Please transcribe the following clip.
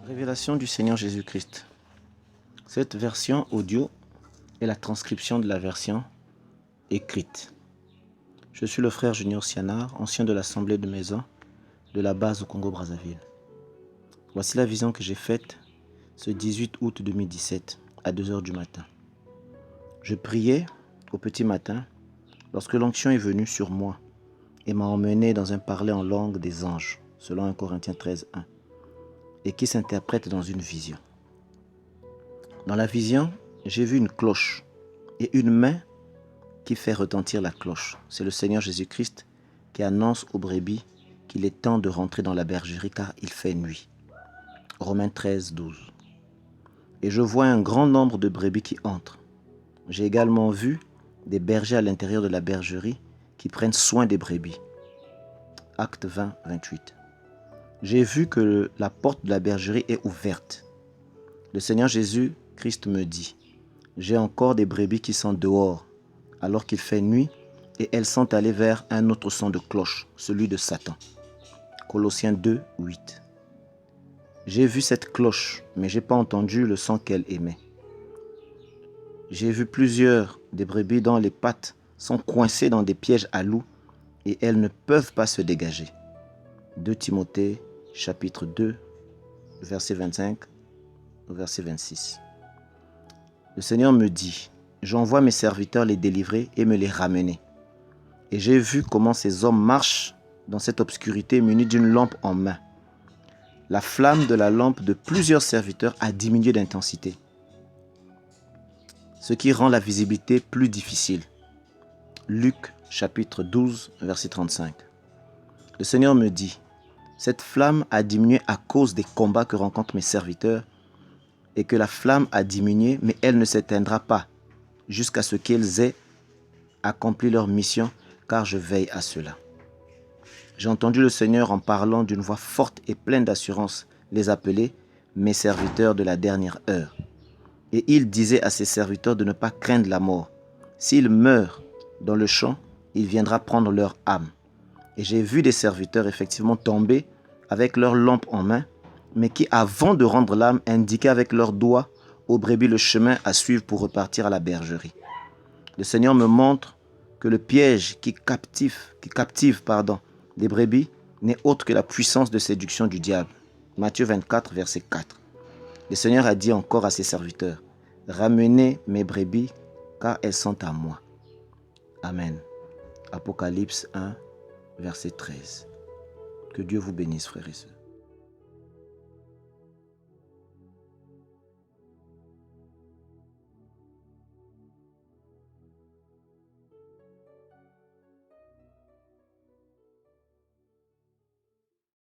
Révélation du Seigneur Jésus-Christ. Cette version audio est la transcription de la version écrite. Je suis le frère Junior Sianard, ancien de l'Assemblée de Maison de la base au Congo-Brazzaville. Voici la vision que j'ai faite ce 18 août 2017 à 2 h du matin. Je priais au petit matin lorsque l'onction est venue sur moi et m'a emmené dans un parler en langue des anges, selon 1 Corinthiens 13, 1, et qui s'interprète dans une vision. Dans la vision, j'ai vu une cloche et une main qui fait retentir la cloche. C'est le Seigneur Jésus-Christ qui annonce aux brebis qu'il est temps de rentrer dans la bergerie car il fait nuit. Romains 13, 12. Et je vois un grand nombre de brebis qui entrent. J'ai également vu des bergers à l'intérieur de la bergerie qui prennent soin des brebis. Acte 20, 28. J'ai vu que la porte de la bergerie est ouverte. Le Seigneur Jésus-Christ me dit, j'ai encore des brebis qui sont dehors, alors qu'il fait nuit, et elles sont allées vers un autre son de cloche, celui de Satan. Colossiens 2, 8. J'ai vu cette cloche, mais je n'ai pas entendu le son qu'elle émet. J'ai vu plusieurs des brebis dont les pattes sont coincées dans des pièges à loups, et elles ne peuvent pas se dégager. 2 Timothée, chapitre 2, verset 25 au verset 26. Le Seigneur me dit, j'envoie mes serviteurs les délivrer et me les ramener. Et j'ai vu comment ces hommes marchent dans cette obscurité munis d'une lampe en main. La flamme de la lampe de plusieurs serviteurs a diminué d'intensité, ce qui rend la visibilité plus difficile. Luc chapitre 12, verset 35. Le Seigneur me dit, cette flamme a diminué à cause des combats que rencontrent mes serviteurs et que la flamme a diminué, mais elle ne s'éteindra pas jusqu'à ce qu'ils aient accompli leur mission, car je veille à cela. J'ai entendu le Seigneur en parlant d'une voix forte et pleine d'assurance les appeler mes serviteurs de la dernière heure. Et il disait à ses serviteurs de ne pas craindre la mort. S'ils meurent dans le champ, il viendra prendre leur âme. Et j'ai vu des serviteurs effectivement tomber avec leur lampe en main, mais qui, avant de rendre l'âme, indiquaient avec leurs doigts aux brebis le chemin à suivre pour repartir à la bergerie. Le Seigneur me montre que le piège qui captive les brebis n'est autre que la puissance de séduction du diable. Matthieu 24, verset 4. Le Seigneur a dit encore à ses serviteurs, « Ramenez mes brebis, car elles sont à moi. » Amen. Apocalypse 1, verset 13. Que Dieu vous bénisse, frères et sœurs.